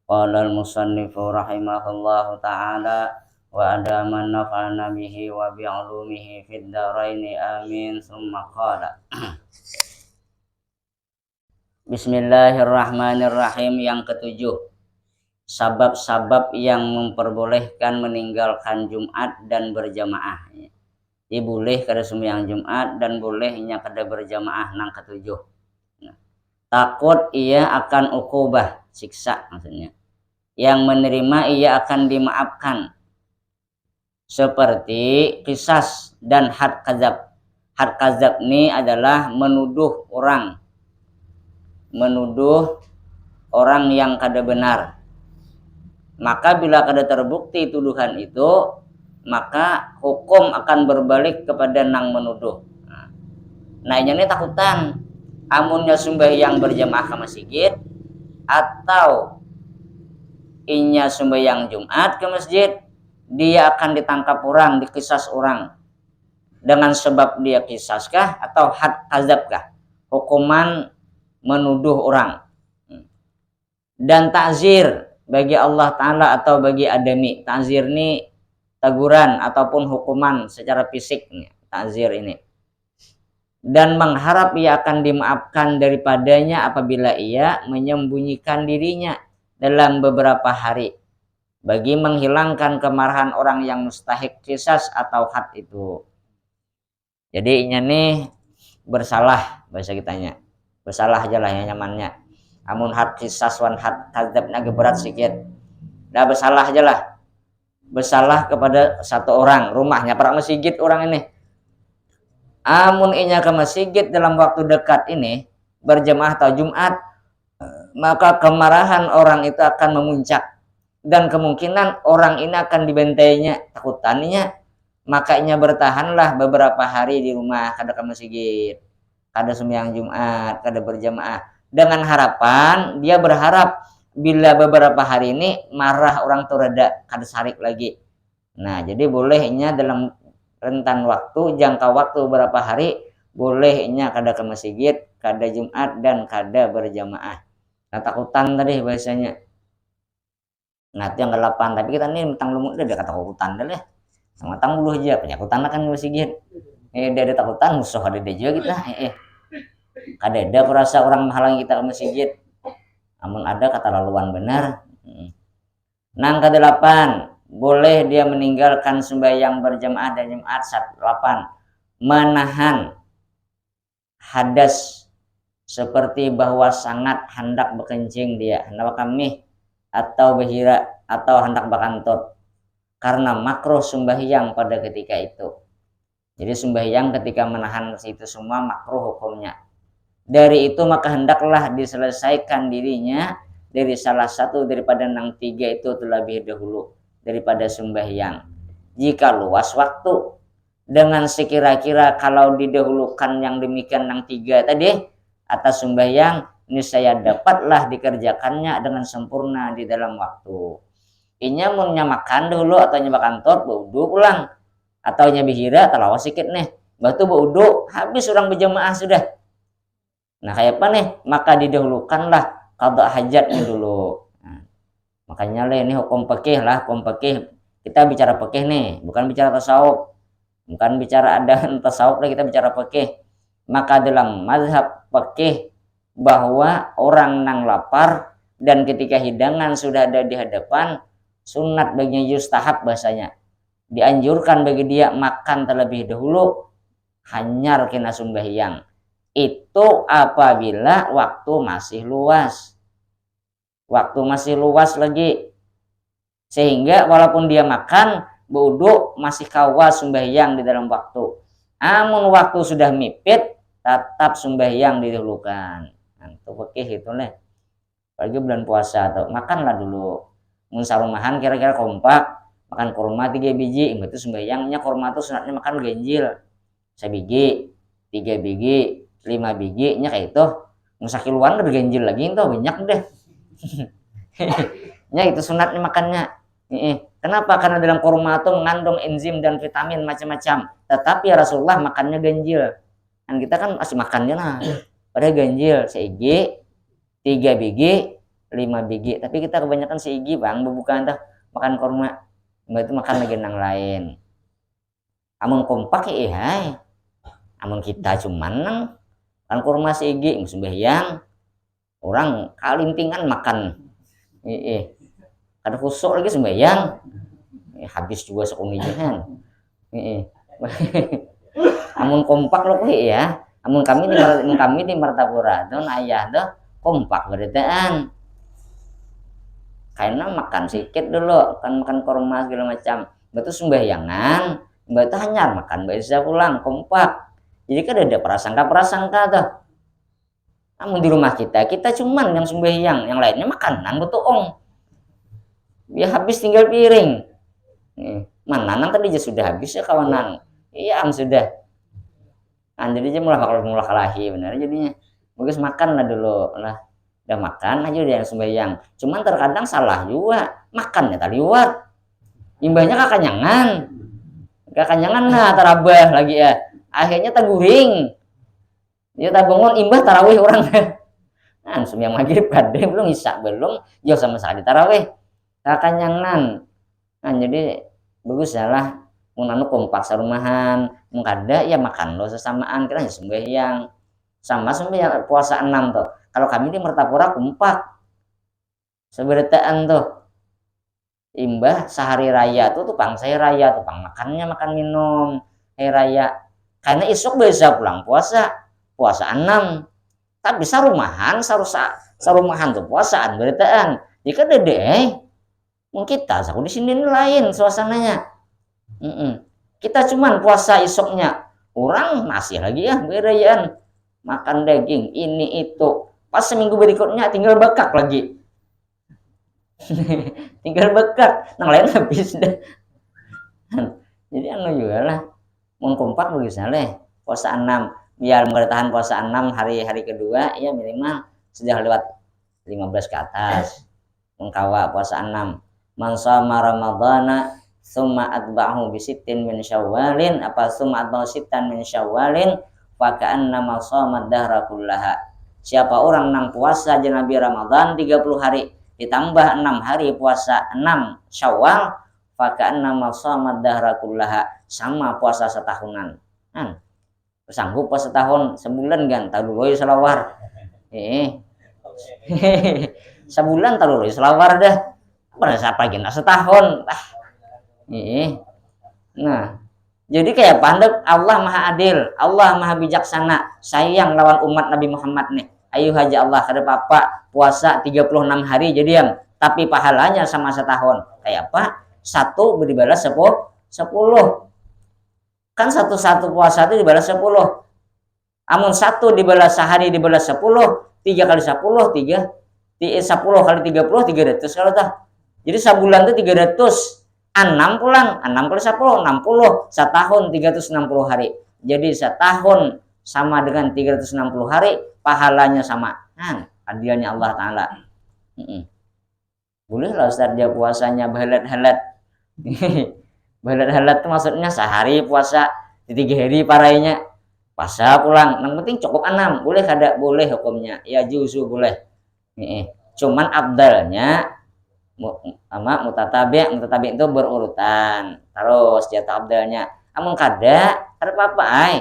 Qala al-musannifu rahimahullahu ta'ala wa adaman nafa'ana bihi wa bi'ulumihi fid dharaini amin. Summa qala Bismillahirrahmanirrahim. Yang ketujuh, sabab-sabab yang memperbolehkan meninggalkan Jumat dan berjamaah. Jadi boleh kada sembahyang Jumat dan bolehnya kada berjamaah. Nang ketujuh, takut ia akan ukubah, siksa maksudnya. Yang menerima ia akan dimaafkan, seperti qisas dan had kadzab. Had kadzab ini adalah menuduh orang yang kada benar. Maka bila kada terbukti tuduhan itu, maka hukum akan berbalik kepada nang menuduh. Nah ini takutan amunnya sembahyang berjamaah ke masjid atau inya sembahyang Jumat ke masjid, dia akan ditangkap orang, dikisas orang. Dengan sebab dia kisaskah atau had kadzabkah? Hukuman menuduh orang. Dan takzir bagi Allah Ta'ala atau bagi adami. Takzir ini teguran ataupun hukuman secara fisik. Takzir ini. Dan mengharap ia akan dimaafkan daripadanya apabila ia menyembunyikan dirinya dalam beberapa hari, bagi menghilangkan kemarahan orang yang mustahik qisas atau had itu. Jadi inya nih bersalah, bahasa kitanya bersalah aja lah yang nyamannya. Amun had qisas wan had kadzabna agak berat sedikit, dah bersalah aja lah. Bersalah kepada satu orang, rumahnya para masjid orang ini. Amun inya ke masjid dalam waktu dekat ini berjamaah atau Jumat, maka kemarahan orang itu akan memuncak dan kemungkinan orang ini akan dibentainya, takutannya. Makanya bertahanlah beberapa hari di rumah, kada ke masjid, kada sembahyang Jumat, kada berjamaah, dengan harapan dia berharap bila beberapa hari ini marah orang itu reda, kada sarik lagi. Nah jadi bolehnya dalam rentan waktu, jangka waktu beberapa hari, bolehnya kada ke masjid, kada Jumat dan kada berjamaah. Nah takutan tadi bahasanya. Nah itu yang ke-8. Tapi kita nih tentang lumut dia kata takutan dah lah. Sama tang buluh aja penyakutan kan masjid. Dia ada takutan musuh ada dia juga kita. Kada ada perasa orang menghalangi kita ke masjid. Amun ada kata laluan benar. Nang ke-8, boleh dia meninggalkan sembahyang berjamaah dan Jumat. 8, menahan hadas, seperti bahwa sangat hendak berkencing dia, hendak kami atau berhira atau hendak berkantut, karena makruh sembahyang pada ketika itu. Jadi sembahyang ketika menahan itu semua makruh hukumnya. Dari itu maka hendaklah diselesaikan dirinya dari salah satu daripada nang 3 itu terlebih dahulu daripada sembahyang. Jika luas waktu, dengan sekira-kira kalau didahulukan yang demikian nang 3 tadi atas sembahyang, niscaya dapatlah dikerjakannya dengan sempurna di dalam waktu. Inya mau makan dulu atau nyoba kantor, baudu pulang, atau nyabihira talawas sedikit nih, batu baudu habis orang berjamaah sudah. Nah kayak apa nih, maka didahulukanlah qada hajatnya dulu. Nah, makanya lah ini hukum fikih lah, hukum fikih. Kita bicara fikih nih, bukan bicara tasawuf, bukan bicara ada tasawuf lah, kita bicara fikih. Maka dalam mazhab fikih bahwa orang nang lapar dan ketika hidangan sudah ada di hadapan, sunat baginya yustahab bahasanya, dianjurkan bagi dia makan terlebih dahulu hanyar kena sembahyang. Itu apabila waktu masih luas, lagi, sehingga walaupun dia makan wudu masih kawas sembahyang di dalam waktu. Amun waktu sudah mipit, tetap sembahyang didahulukan. Itu fikih itu nih. Apalagi bulan puasa atau makanlah dulu. Mun sarumahan kira-kira kompak, makan kurma 3 biji, itu sembahyangnya. Kurma itu sunatnya makan ganjil. 1 biji, 3 biji, 5 biji nya kayak itu. Musakiluan udah ganjil lagi itu banyak deh. Nya itu sunatnya makannya. Kenapa? Karena dalam kurma itu mengandung enzim dan vitamin macam-macam. Tetapi ya Rasulullah makannya ganjil. Dan kita kan masih makannya lah. Padahal ganjil 1 biji, 3 biji, 5 biji, tapi kita kebanyakan seigi bang, bukan dah makan kurma, mbak itu makan lagi yang lain. Amun kompak ya, hai. Amun kita cuman nang kan kurma seigi sembahyang, orang kalintingan makan, ada khusuk lagi sembahyang, habis juga sekomijahan, amun kompak loh ya, amun kami di Martapura tuh ayah tuh kompak beritaan, karena makan sedikit dulu kan makan kurma segala macam, betul sembahyangan, mbak tuh hanyar makan bisa pulang kompak, jadi kan ada prasangka tuh. Namun di rumah kita cuman yang sembahyang, yang lainnya makanan betuong. Ya habis tinggal piring. Mana nang tadi sudah habis ya kawanan. Iya sudah. Kan jadi mulai kalahi benar jadinya. Bagus makan lah dulu lah. Udah makan aja udah yang sembahyang. Cuman terkadang salah juga. Makannya tadi liwat. Imbahnya kakanyangan lah tarabah lagi ya. Akhirnya taguring. Dia tak bangun imbah tarawih orang. Nah, sembahyang maghrib kadang belum isya belum, jauh sama sekali tarawih. Kakanyangan. Nah, jadi bagus salah menanu kompak sarumahan, mengkada ya makan lo sesamaan kira sembahyang. Sama sembahyang puasa 6 tuh. Kalau kami di Martapura kompak. Seberataan tuh. Imbah sehari raya tuh tukang saya raya, tukang makannya makan minum hari raya. Karena isuk bisa pulang puasa 6, tapi sarumahan tuh puasaan beritaan jika dede mungkin kita aku di sini lain suasananya. Kita cuman puasa isoknya orang masih lagi ya berayaan makan daging ini itu, pas seminggu berikutnya tinggal bekak lagi. Tinggal bekak yang lain habis deh. Jadi juga lah mau kompak misalnya puasa 6 biar bertahan puasa 6 hari kedua ya minimal sudah lewat 15 ke atas mengkawa puasa 6 man shoma ramadhana summa atba'ahu bisittin min syawalin apa summa atba'ahu sittan min syawalin fa ka'annama shoma dahra kullaha. Siapa orang nang puasa jenabi Ramadan 30 hari ditambah 6 hari puasa 6 Syawal fa ka'annama shoma dahra kullaha, sama puasa setahunan. Sanggup puasa setahun sebulan kan taruh selawar sebulan taruh selawar dah pada siapa gini setahun nah jadi kayak pandai Allah maha adil, Allah maha bijaksana, sayang lawan umat Nabi Muhammad nih. Ayo haja Allah kada papa puasa 36 hari jadian tapi pahalanya sama setahun kayak apa satu dibalas 10 kan satu puasa itu dibalas 10. Amun satu dibalas sehari dibalas 10, 3 kali 10 10 kali 30 300 kalau tah. Jadi sebulan itu 300, 6 pulang, 6 kali 10 60, setahun 360 hari. Jadi setahun sama dengan 360 hari, pahalanya sama. Adilnya Allah taala. Boleh lah Ustaz dia puasanya bahalat-halat. Bahalat-halat itu maksudnya sehari puasa, 3 hari parainya puasa pulang. Yang penting cukup 6, boleh kada boleh hukumnya. Ya juzu boleh. Cuman abdalnya mutatabi itu berurutan. Terus jatah abdalnya. Amun kada apa-apa ai.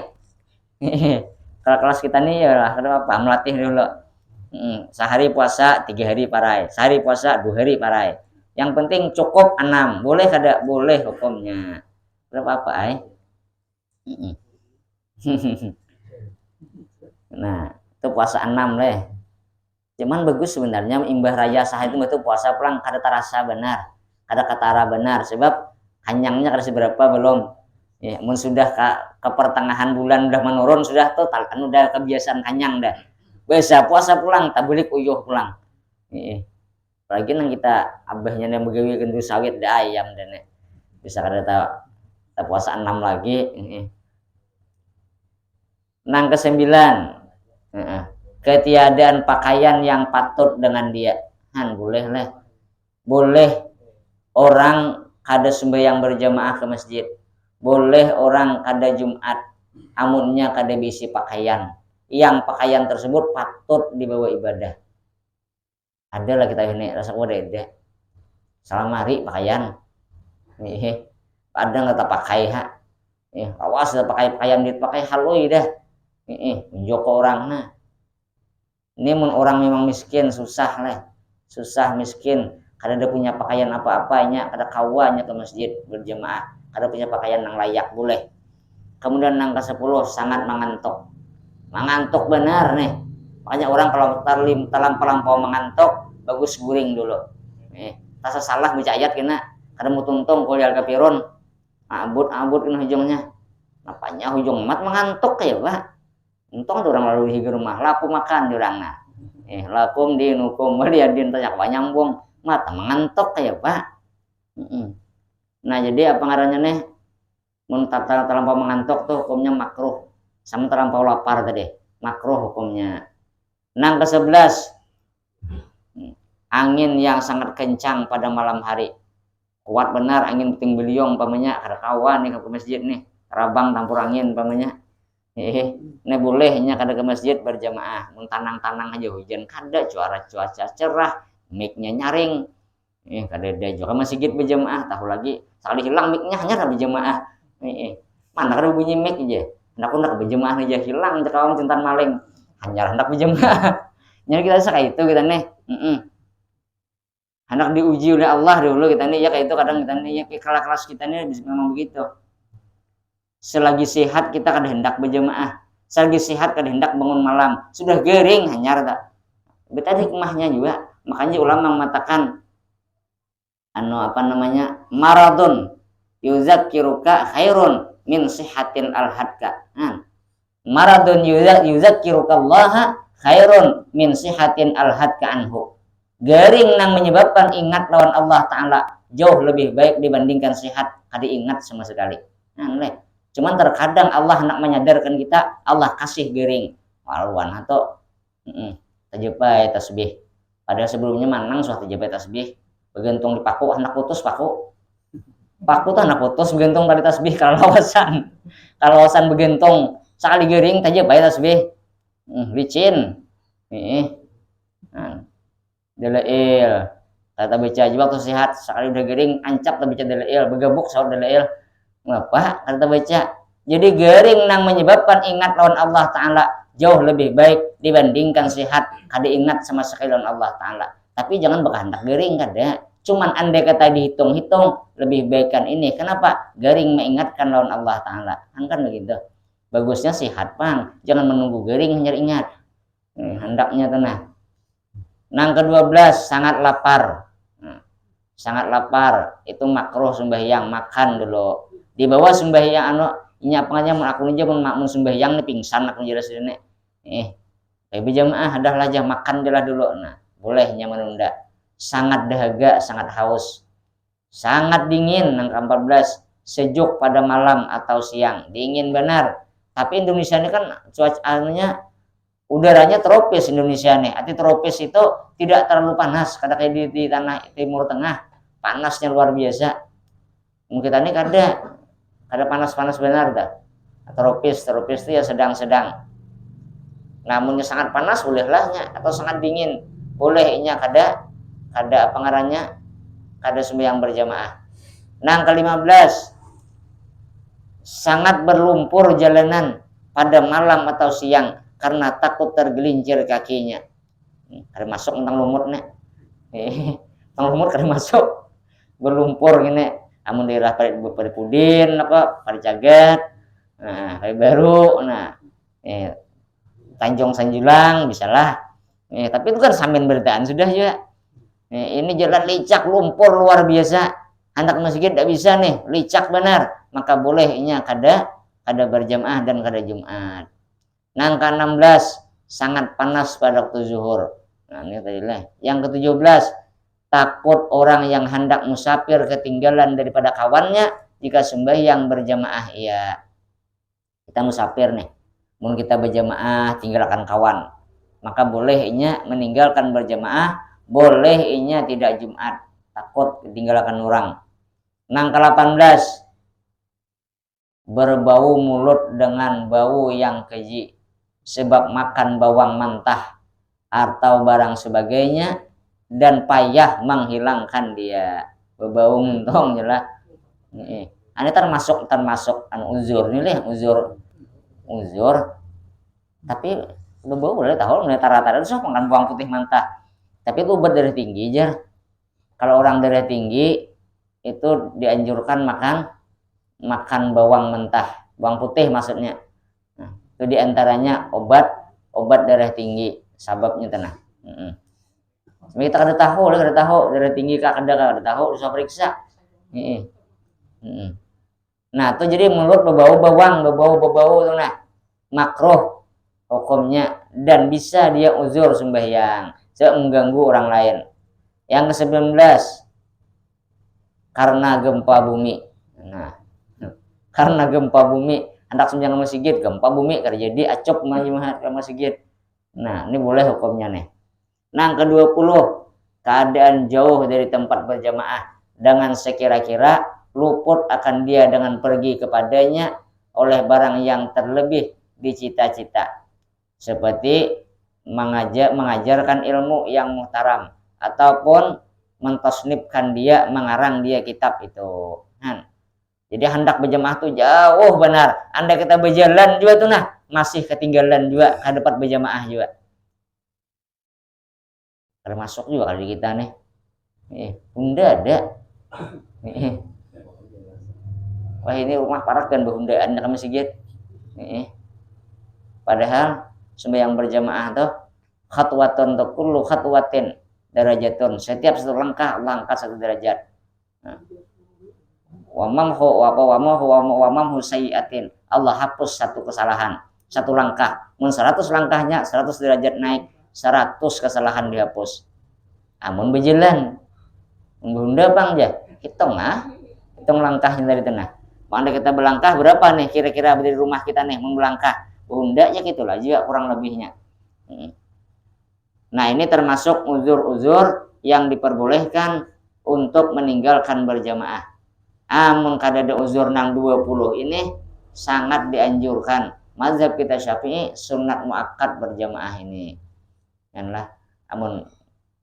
Kalau kelas kita nih ya lah kada apa melatih dulu. Sehari puasa 3 hari parai, sehari puasa 2 hari parai. Yang penting cukup 6, boleh kada boleh hukumnya. Berapa apa ai? Nah, itu puasa 6 deh. Cuman bagus sebenarnya imbah raya sah itu betul puasa pulang kada terasa benar. Kada ketara benar sebab hanyangnya kada seberapa belum. Ya, mun sudah ke pertengahan bulan udah menurun sudah total kan udah kebiasaan hanyang dah. Biasa puasa pulang tak boleh uyuh pulang. Apalagi nang kita abahnya yang begawi kentu sawit dah ayam dan bisa kada tak puasa 6 lagi. Nang ke-9 ketiadaan pakaian yang patut dengan dia. Boleh lah. Boleh orang kada sembahyang berjamaah ke masjid. Boleh orang kada Jumat. Amunnya kada bisi pakaian. Yang pakaian tersebut patut dibawa ibadah. ada lah kita ini rasa ada salam hari pakaian ada nggak tak pakai awas dah pakai pakaian dipakai haloi dah menjoko orang nah ini orang memang miskin susah lah susah miskin kada ada punya pakaian apa-apanya kada kawanya ke masjid berjemaah kada punya pakaian yang layak boleh. Kemudian yang ke-10 sangat mengantuk benar nih makanya orang kalau terlampau mengantuk bagus guring dulu tak salah baca ayat kena kada mau tuntung kuliah kafirun abut kena hujungnya apanya hujung mat mengantuk ya pak untung ada orang lalu di rumah laku makan di orang nah lakum dinukum waliadin tanya nyambung mata mengantuk ya pak nah jadi apa ngarannya nih terlampau mengantuk tuh hukumnya makruh sama terlampau lapar tadi makruh hukumnya. Nang ke-11 angin yang sangat kencang pada malam hari kuat benar angin puting beliung umpamanya ada kawan nih ke masjid nih rabang campur angin umpamanya ini bolehnya kada ke masjid berjamaah mentanang-tanang aja hujan kada cuaca cerah mic-nya nyaring kada ada juga masjid berjamaah tahu lagi sekali hilang mic-nya hanya berjamaah mana kada bunyi mic aja hendak berjamaah aja hilang cekawang cintan maling hanya hendak berjamaah jadi kita kayak itu kita nih hendak diuji oleh Allah dulu kita nih ya kayak itu kadang kita nih ya kelas kita nih memang begitu. Selagi sehat kita kada hendak berjamaah, selagi sehat kada hendak bangun malam, sudah gering hanyar tak. Betadi hikmahnya juga, makanya ulama mengatakan maradun yuzakkiruka khairun min sihatin al-hadka. Maradun yuzakkiruka Allah khairun min sihatin al-hadka anhu. Garing nang menyebabkan ingat lawan Allah Ta'ala jauh lebih baik dibandingkan sehat kada ingat sama sekali. Cuman terkadang Allah nak menyadarkan kita Allah kasih garing waluan atau tajepai tasbih padahal sebelumnya manang suatu tajepai tasbih bergantung di paku anak putus paku tuh anak putus bergantung pada tasbih kalau lawasan bergantung sekali garing tajepai tasbih licin dalail kata baca juga waktu sehat sekali udah garing ancap baca dalail bergabuk saud dalail ngapa kata baca jadi garing nang menyebabkan ingat lawan Allah Ta'ala jauh lebih baik dibandingkan sehat kada ingat sama sekali lawan Allah Ta'ala tapi jangan berkehendak garing kada cuman andai kata dihitung-hitung lebih baikkan ini kenapa garing mengingatkan lawan Allah Ta'ala kan begitu bagusnya sehat pang jangan menunggu garing hanya ingat hendaknya tenang. Nang ke-12 sangat lapar itu makruh sembahyang makan dulu di bawah sembahyang ini apanya aku aja mun sembahyang nih pingsan aku jelas ini tapi jamaah adalah aja makan dulu nah bolehnya menunda sangat dahaga sangat haus sangat dingin nang ke-14 sejuk pada malam atau siang dingin benar tapi Indonesia ini kan cuacanya udaranya tropis Indonesia nih arti tropis itu tidak terlalu panas kada kayak di tanah timur tengah panasnya luar biasa mungkin kita ini kada panas benar dah tropis itu ya sedang namunnya sangat panas bolehlah atau sangat dingin bolehnya kada apa ngarannya kada sembahyang berjamaah. Nang ke-15 sangat berlumpur jalanan pada malam atau siang karena takut tergelincir kakinya kada masuk tentang lumut nih tentang lumut kada masuk berlumpur gini amun daerah pada Pudin apa pada Cagat kayak baru Tanjung Sanjulang bisalah tapi itu kan sambil beritaan sudah ya ini jalan licak lumpur luar biasa anak masjid tidak bisa nih licak benar maka bolehnya kada berjamaah dan kada Jumat. Nang ke-16 sangat panas pada waktu zuhur. Nah ini tadi lah. Yang ke-17 takut orang yang hendak musafir ketinggalan daripada kawannya jika sembahyang berjamaah. Iya. Kita musafir nih. Mau kita berjamaah tinggalkan kawan. Maka bolehnya meninggalkan berjamaah, bolehnya tidak Jumat. Takut ketinggalkan orang. Nang ke-18 berbau mulut dengan bau yang keji sebab makan bawang mentah atau barang sebagainya dan payah menghilangkan dia. Bebau mentong jelas. Ini termasuk uzur nih lah, uzur. Tapi bebau boleh tahu rata-rata itu makan bawang putih mentah. Tapi itu obat darah tinggi jar. Kalau orang darah tinggi itu dianjurkan makan bawang mentah, bawang putih maksudnya. Nah, itu diantaranya obat darah tinggi, sababnya tenang. Kita kada tahu darah tinggi kada tahu bisa periksa. Nah, itu jadi menurut bebau itu nah makruh hukumnya dan bisa dia uzur sembahyang, mengganggu orang lain. Yang ke-19 karena gempa bumi. Nah, karena gempa bumi hendak sembahyang masjid, gempa bumi kada jadi acop ke masjid. Nah, ini boleh hukumnya nih. Nah, ke-20 keadaan jauh dari tempat berjamaah dengan sekira-kira luput akan dia dengan pergi kepadanya oleh barang yang terlebih dicita-cita, seperti mengajarkan ilmu yang muhtaram ataupun mentasnifkan dia, mengarang dia kitab itu. Jadi hendak berjamaah tuh jauh benar. Anda kita berjalan juga tuh nah masih ketinggalan juga ke depan berjamaah juga. Termasuk juga kali kita nih. Bunda ada. Wah ini rumah parak dan berhundaan ke masjid. Padahal sembahyang berjamaah tuh khatwatun tuh kullu khatwatin darajatun. Setiap satu langkah satu derajat. Wamamhu sayyiatin. Allah hapus satu kesalahan, satu langkah. 100 langkahnya 100 derajat naik, 100 kesalahan dihapus. Amun berjalan bunda bang ya, hitung langkahnya dari tengah. Anda kita berlangkah berapa nih kira-kira dari rumah kita nih melangkah. Bunda ya gitulah juga kurang lebihnya. Nah, ini termasuk uzur-uzur yang diperbolehkan untuk meninggalkan berjamaah. Amun kada ada uzur nang 20 ini sangat dianjurkan. Mazhab kita Syafi'i sunat muakkad berjamaah ini. Yanlah amun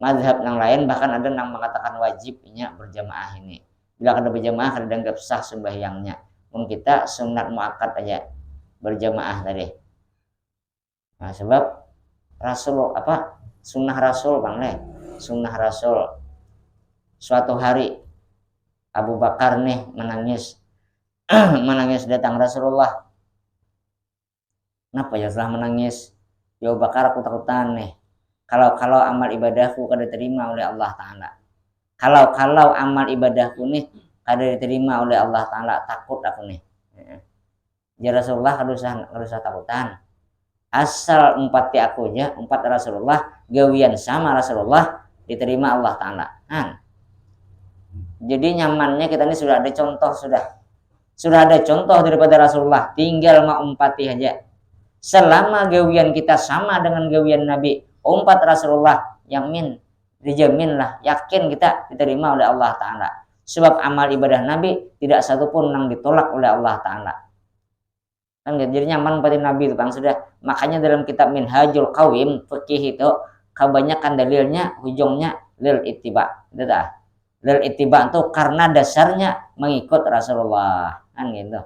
mazhab yang lain bahkan ada yang mengatakan wajibnya berjamaah ini. Bila kada berjamaah kada dianggap sah sembahyangnya. Mun kita sunat muakkad aja berjamaah tadi. Nah, sebab Rasul sunnah Rasul sunnah Rasul suatu hari Abu Bakar nih menangis datang Rasulullah. Kenapa ya setelah menangis? Ya Abu Bakar, aku takutan nih. Kalau amal ibadahku kada diterima oleh Allah Ta'ala. Kalau amal ibadahku nih kada diterima oleh Allah Ta'ala, takut aku nih. Ya Rasulullah kada usah takutan. Asal umpati aku aja, umpat Rasulullah, gawian sama Rasulullah diterima Allah Ta'ala. Jadi nyamannya kita ini sudah ada contoh, sudah ada contoh daripada Rasulullah, tinggal mengumpati aja. Selama gawian kita sama dengan gawian Nabi, umpat Rasulullah, dijaminlah, yakin kita diterima oleh Allah Ta'ala. Sebab amal ibadah Nabi tidak satupun yang ditolak oleh Allah Ta'ala. Kan jadi nyaman pada Nabi itu Bang sudah. Makanya dalam kitab Minhajul Qawim fikih itu kebanyakan dalilnya ujungnya lil ittiba. Lil ittiba itu karena dasarnya mengikut Rasulullah, kan gitu.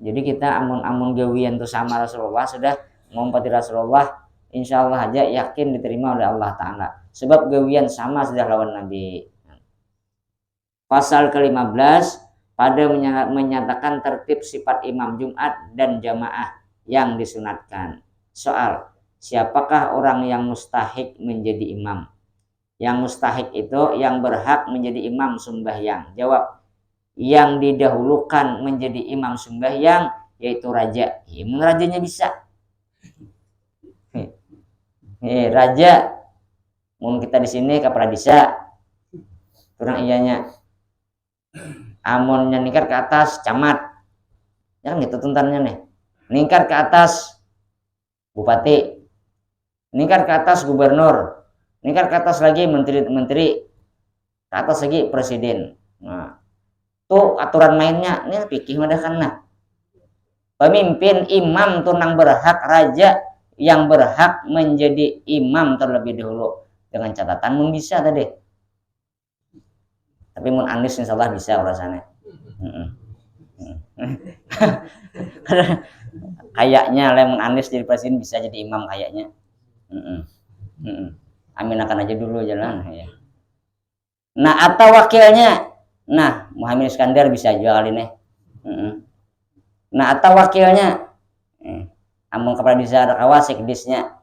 Jadi kita amun gawian itu sama Rasulullah, sudah mengumpati Rasulullah, insya Allah aja yakin diterima oleh Allah Ta'ala. Sebab gawian sama sudah lawan Nabi. Pasal ke-15 pada menyatakan tertib sifat imam Jumat dan jamaah yang disunatkan. Soal, siapakah orang yang mustahik menjadi imam? Yang mustahik itu yang berhak menjadi imam sembahyang. Jawab, yang didahulukan menjadi imam sembahyang yaitu raja. Rajanya bisa. Raja, mun kita di sini kapra bisa. Kurang iyanya. Amun ningkat ke atas camat. Ya kan gitu tuntannya nih. Ningkat ke atas bupati. Ningkat ke atas gubernur. Ningkat ke atas lagi menteri, ke atas lagi presiden. Nah, tuh aturan mainnya ini pikir madahkan nah. Pemimpin imam tuh nang berhak raja yang berhak menjadi imam terlebih dahulu. dengan catatan mun bisa tadi, tapi mun anis insyaallah bisa urasannya. Kayaknya lemon anis jadi presiden bisa jadi imam kayaknya. Amin akan aja dulu jalan ya. Nah atau wakilnya, nah Muhammad Iskandar bisa juga kali nih. Nah atau wakilnya, amun kepala desa ada kawas sikdisnya,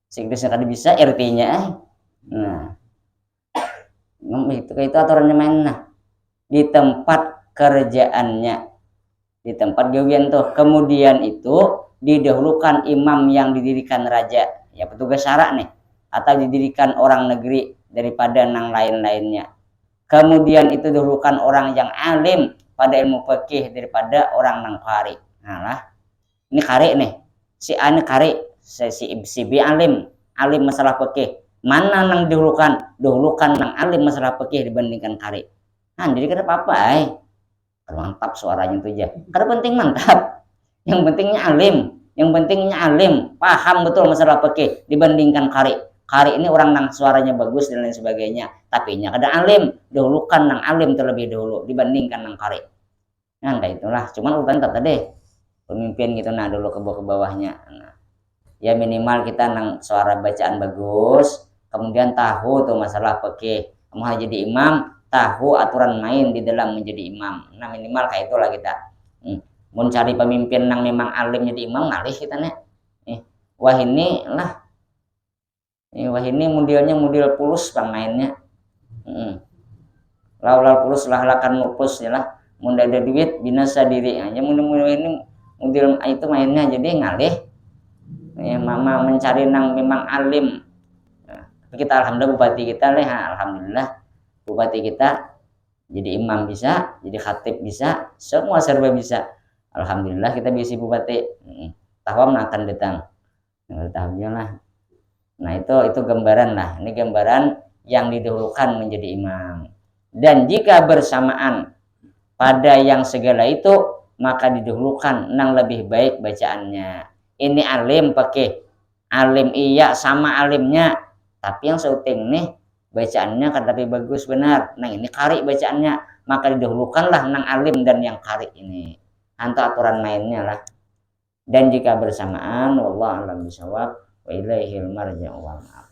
sikdisnya tadi bisa RT-nya. Nah itu aturannya main. Nah di tempat kerjaannya, di tempat gawian tuh, kemudian itu didahulukan imam yang didirikan raja, ya petugas syara nih, atau didirikan orang negeri daripada nang lain-lainnya. Kemudian itu dahulukan orang yang alim pada ilmu fikih daripada orang nang qari. Nah lah, ini qari nih, si A ini qari, si B alim masalah fikih. Mana nang dahulukan? Dahulukan nang alim masalah fikih dibandingkan qari. Nah jadi kada apa-apa mantap suaranya itu aja, kada penting mantap, yang pentingnya alim, paham betul masalah fikih dibandingkan qari ini orang nang suaranya bagus dan lain sebagainya, tapi nya kada alim, dahulukan nang alim terlebih dahulu dibandingkan nang qari. Nah itulah, cuman urutan tadi pemimpin gitu, nah dulu ke bawahnya. Nah, ya minimal kita nang suara bacaan bagus, kemudian tahu tuh masalah fikih, mau jadi imam tahu aturan main di dalam menjadi imam. Nah minimal kayak itulah kita. Mau cari pemimpin yang memang alim jadi imam ngalih kita nih. Wah ini lah, wah ini modelnya model pulus bang mainnya. Laulal pulus lah lakan lupus ya lah. Mun ada duit binasa diri aja. Model ini model itu mainnya jadi ngalih. Ya, mama mencari nang memang alim. Nah, kita alhamdulillah bupati kita alhamdulillah bupati kita jadi imam bisa, jadi khatib bisa, semua serba bisa. Alhamdulillah kita bisa bupati. Tahun akan datang. Tahunnya lah. Nah itu gambaran lah. Ini gambaran yang didahulukan menjadi imam. Dan jika bersamaan pada yang segala itu, maka didahulukan nang lebih baik bacaannya. Ini alim pakai alim iya sama alimnya, tapi yang syuting nih bacaannya kan tapi bagus benar. Nah ini qari bacaannya, maka didahulukanlah nang alim dan yang qari ini. Antara aturan mainnya lah. Dan jika bersamaan, wallahu a'lam bishawab, wa ilaihil marji'u wal ma'ab.